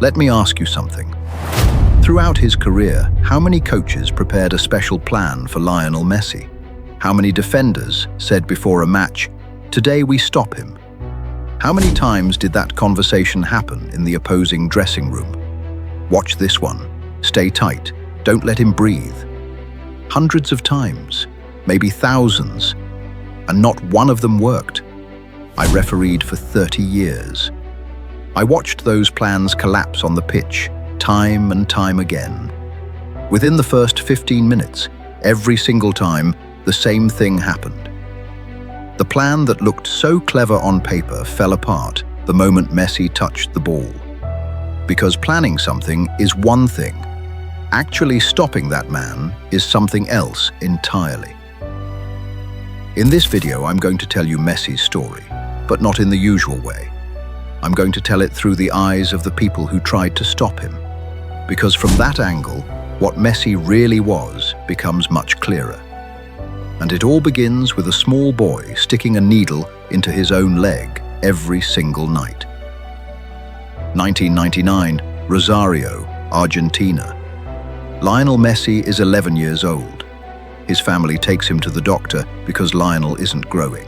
Let me ask you something. Throughout his career, how many coaches prepared a special plan for Lionel Messi? How many defenders said before a match, "Today we stop him"? How many times did that conversation happen in the opposing dressing room? Watch this one. Stay tight. Don't let him breathe. Hundreds of times, maybe thousands, and not one of them worked. I refereed for 30 years. I watched those plans collapse on the pitch, time and time again. Within the first 15 minutes, every single time, the same thing happened. The plan that looked so clever on paper fell apart the moment Messi touched the ball. Because planning something is one thing. Actually stopping that man is something else entirely. In this video, I'm going to tell you Messi's story, but not in the usual way. I'm going to tell it through the eyes of the people who tried to stop him. Because from that angle, what Messi really was becomes much clearer. And it all begins with a small boy sticking a needle into his own leg every single night. 1999, Rosario, Argentina. Lionel Messi is 11 years old. His family takes him to the doctor because Lionel isn't growing.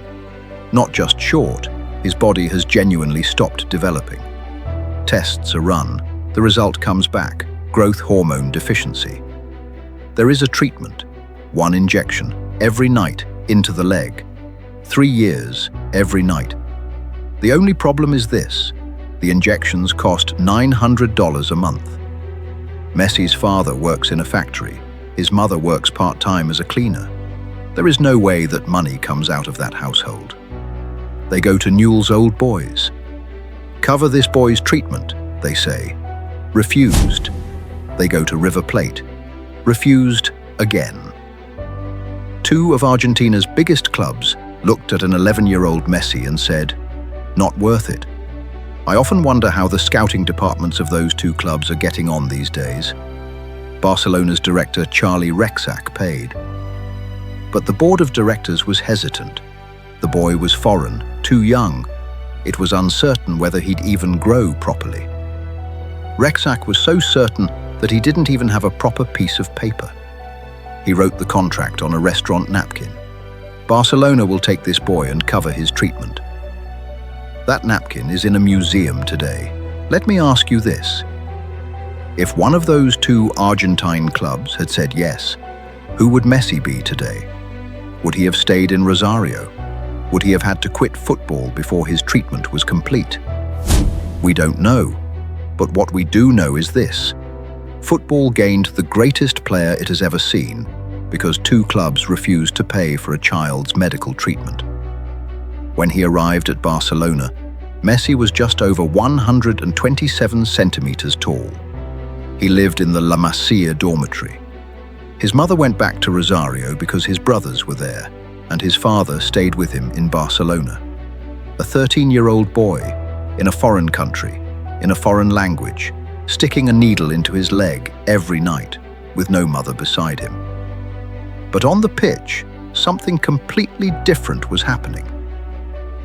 Not just short, his body has genuinely stopped developing. Tests are run. The result comes back: growth hormone deficiency. There is a treatment, one injection, every night, into the leg. 3 years, every night. The only problem is this: the injections cost $900 a month. Messi's father works in a factory. His mother works part-time as a cleaner. There is no way that money comes out of that household. They go to Newell's Old Boys. "Cover this boy's treatment," they say. Refused. They go to River Plate. Refused again. Two of Argentina's biggest clubs looked at an 11-year-old Messi and said, "Not worth it." I often wonder how the scouting departments of those two clubs are getting on these days. Barcelona's director Charlie Rexach paid. But the board of directors was hesitant. The boy was foreign, too young. It was uncertain whether he'd even grow properly. Rexach was so certain that he didn't even have a proper piece of paper. He wrote the contract on a restaurant napkin. "Barcelona will take this boy and cover his treatment." That napkin is in a museum today. Let me ask you this. If one of those two Argentine clubs had said yes, who would Messi be today? Would he have stayed in Rosario? Would he have had to quit football before his treatment was complete? We don't know. But what we do know is this: football gained the greatest player it has ever seen because two clubs refused to pay for a child's medical treatment. When he arrived at Barcelona, Messi was just over 127 centimeters tall. He lived in the La Masia dormitory. His mother went back to Rosario because his brothers were there, and his father stayed with him in Barcelona. A 13-year-old boy, in a foreign country, in a foreign language, sticking a needle into his leg every night, with no mother beside him. But on the pitch, something completely different was happening.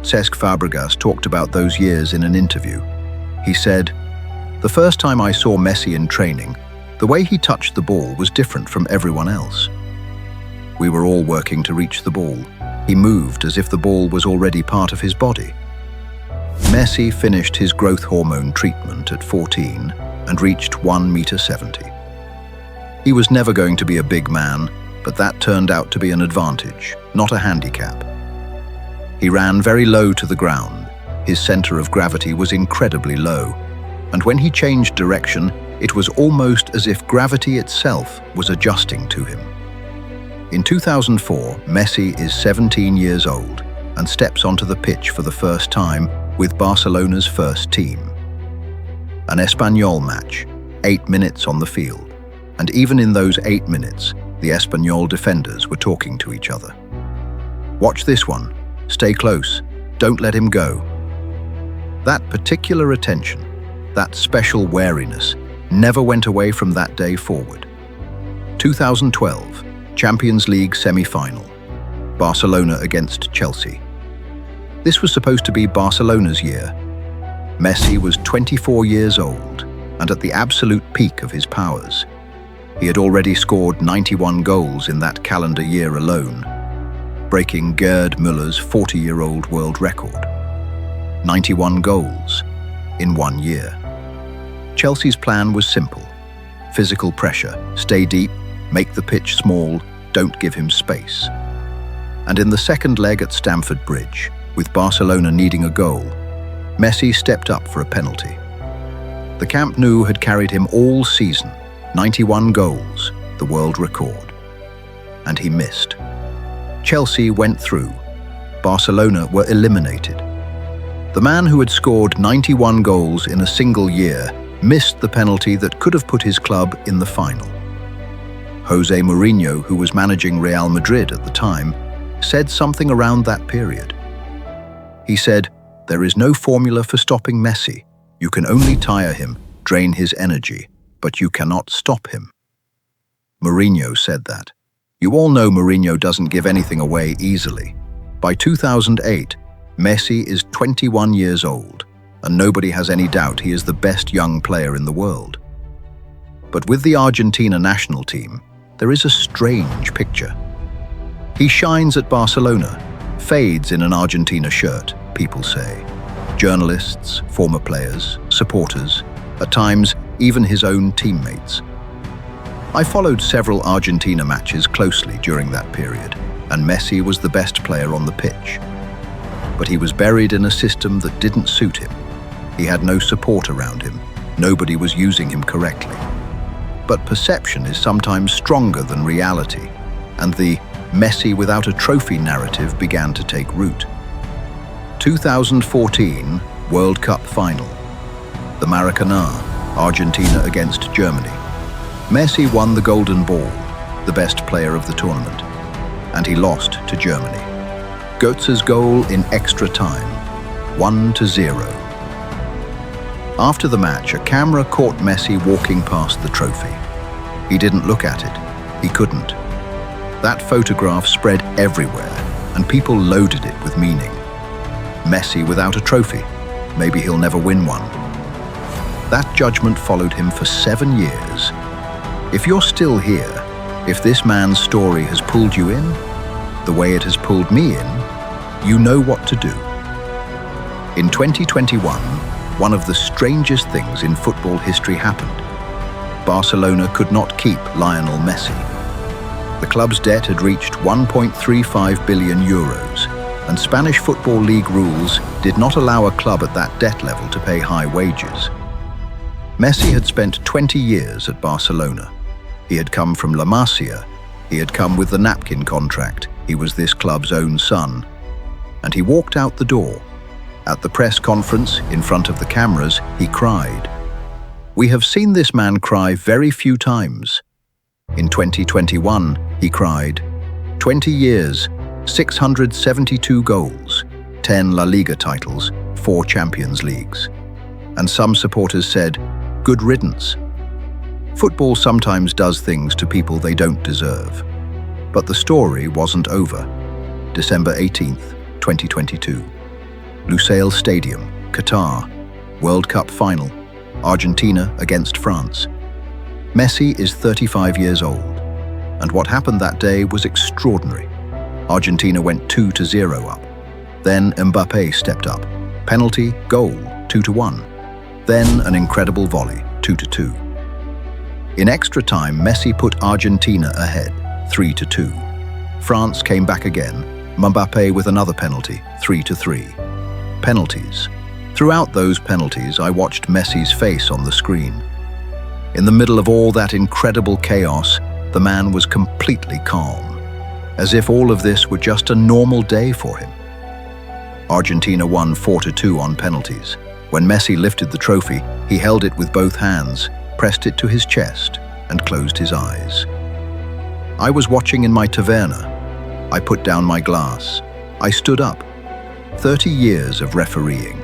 Cesc Fabregas talked about those years in an interview. He said, "The first time I saw Messi in training, the way he touched the ball was different from everyone else. We were all working to reach the ball. He moved as if the ball was already part of his body." Messi finished his growth hormone treatment at 14 and reached 1.70 meters. He was never going to be a big man, but that turned out to be an advantage, not a handicap. He ran very low to the ground. His center of gravity was incredibly low, and when he changed direction, it was almost as if gravity itself was adjusting to him. In 2004, Messi is 17 years old and steps onto the pitch for the first time with Barcelona's first team. An Espanyol match, 8 minutes on the field, and even in those 8 minutes, the Espanyol defenders were talking to each other. "Watch this one. Stay close. Don't let him go." That particular attention, that special wariness, never went away from that day forward. 2012, Champions League semi-final, Barcelona against Chelsea. This was supposed to be Barcelona's year. Messi was 24 years old. and at the absolute peak of his powers. He had already scored 91 goals in that calendar year alone, breaking Gerd Müller's 40-year-old world record. 91 goals in 1 year. Chelsea's plan was simple. Physical pressure, stay deep, make the pitch small, don't give him space. And in the second leg at Stamford Bridge, with Barcelona needing a goal, Messi stepped up for a penalty. The Camp Nou had carried him all season, 91 goals, the world record. And he missed. Chelsea went through. Barcelona were eliminated. The man who had scored 91 goals in a single year missed the penalty that could have put his club in the final. Jose Mourinho, who was managing Real Madrid at the time, said something around that period. He said, "There is no formula for stopping Messi. You can only tire him, drain his energy, but you cannot stop him." Mourinho said that. You all know Mourinho doesn't give anything away easily. By 2008, Messi is 21 years old, and nobody has any doubt he is the best young player in the world. But with the Argentina national team, there is a strange picture. He shines at Barcelona, fades in an Argentina shirt, people say. Journalists, former players, supporters, at times even his own teammates. I followed several Argentina matches closely during that period, and Messi was the best player on the pitch. But he was buried in a system that didn't suit him. He had no support around him. Nobody was using him correctly. But perception is sometimes stronger than reality, and the Messi without a trophy narrative began to take root. 2014 World Cup final. The Maracanã, Argentina against Germany. Messi won the Golden Ball, the best player of the tournament, and he lost to Germany. Götze's goal in extra time, 1-0. After the match, a camera caught Messi walking past the trophy. He didn't look at it. He couldn't. That photograph spread everywhere, and people loaded it with meaning. Messi without a trophy. Maybe he'll never win one. That judgment followed him for 7 years. If you're still here, if this man's story has pulled you in, the way it has pulled me in, you know what to do. In 2021, one of the strangest things in football history happened. Barcelona could not keep Lionel Messi. The club's debt had reached 1.35 billion euros, and Spanish Football League rules did not allow a club at that debt level to pay high wages. Messi had spent 20 years at Barcelona. He had come from La Masia. He had come with the napkin contract. He was this club's own son. And he walked out the door. At the press conference, in front of the cameras, he cried. We have seen this man cry very few times. In 2021, he cried, 20 years, 672 goals, 10 La Liga titles, 4 Champions Leagues. And some supporters said, good riddance. Football sometimes does things to people they don't deserve. But the story wasn't over. December 18th, 2022. Lusail Stadium, Qatar, World Cup final, Argentina against France. Messi is 35 years old, and what happened that day was extraordinary. Argentina went 2-0 up. Then Mbappé stepped up. Penalty, goal, 2-1. Then an incredible volley, 2-2. In extra time, Messi put Argentina ahead, 3-2. France came back again, Mbappé with another penalty, 3-3. Penalties. Throughout those penalties, I watched Messi's face on the screen. In the middle of all that incredible chaos, the man was completely calm, as if all of this were just a normal day for him. Argentina won 4-2 on penalties. When Messi lifted the trophy, he held it with both hands, pressed it to his chest, and closed his eyes. I was watching in my taverna. I put down my glass. I stood up. 30 years of refereeing.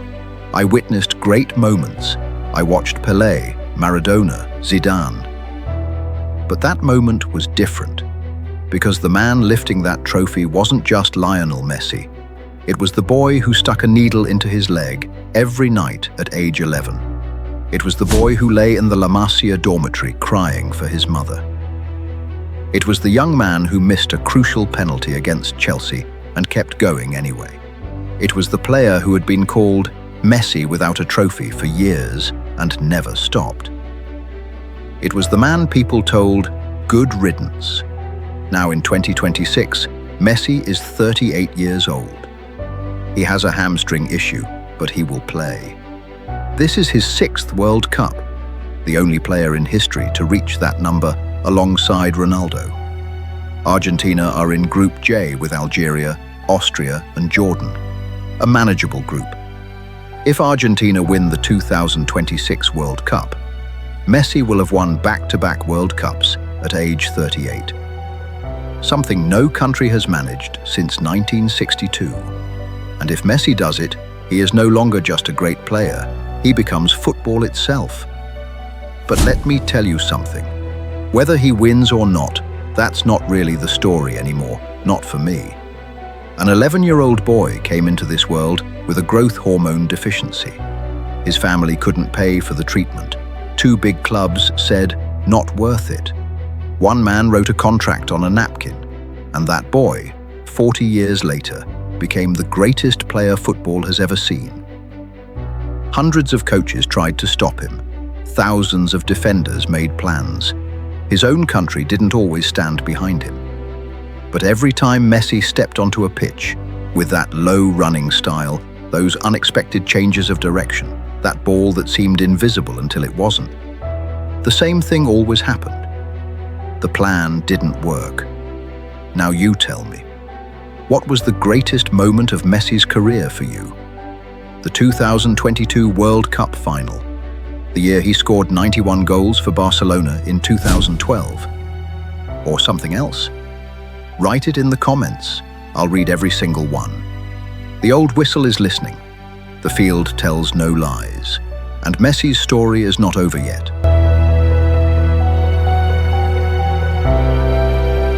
I witnessed great moments. I watched Pelé, Maradona, Zidane. But that moment was different, because the man lifting that trophy wasn't just Lionel Messi. It was the boy who stuck a needle into his leg every night at age 11. It was the boy who lay in the La Masia dormitory crying for his mother. It was the young man who missed a crucial penalty against Chelsea and kept going anyway. It was the player who had been called Messi without a trophy for years and never stopped. It was the man people told, "Good riddance." Now in 2026, Messi is 38 years old. He has a hamstring issue, but he will play. This is his 6th World Cup, the only player in history to reach that number alongside Ronaldo. Argentina are in Group J with Algeria, Austria, and Jordan, a manageable group. If Argentina win the 2026 World Cup, Messi will have won back-to-back World Cups at age 38. Something no country has managed since 1962. And if Messi does it, he is no longer just a great player, he becomes football itself. But let me tell you something. Whether he wins or not, that's not really the story anymore, not for me. An 11-year-old boy came into this world with a growth hormone deficiency. His family couldn't pay for the treatment. 2 big clubs said, "Not worth it." One man wrote a contract on a napkin, and that boy, 40 years later, became the greatest player football has ever seen. Hundreds of coaches tried to stop him. Thousands of defenders made plans. His own country didn't always stand behind him. But every time Messi stepped onto a pitch, with that low running style, those unexpected changes of direction, that ball that seemed invisible until it wasn't, the same thing always happened. The plan didn't work. Now you tell me, what was the greatest moment of Messi's career for you? The 2022 World Cup final, the year he scored 91 goals for Barcelona in 2012, or something else? Write it in the comments. I'll read every single one. The old whistle is listening. The field tells no lies. And Messi's story is not over yet.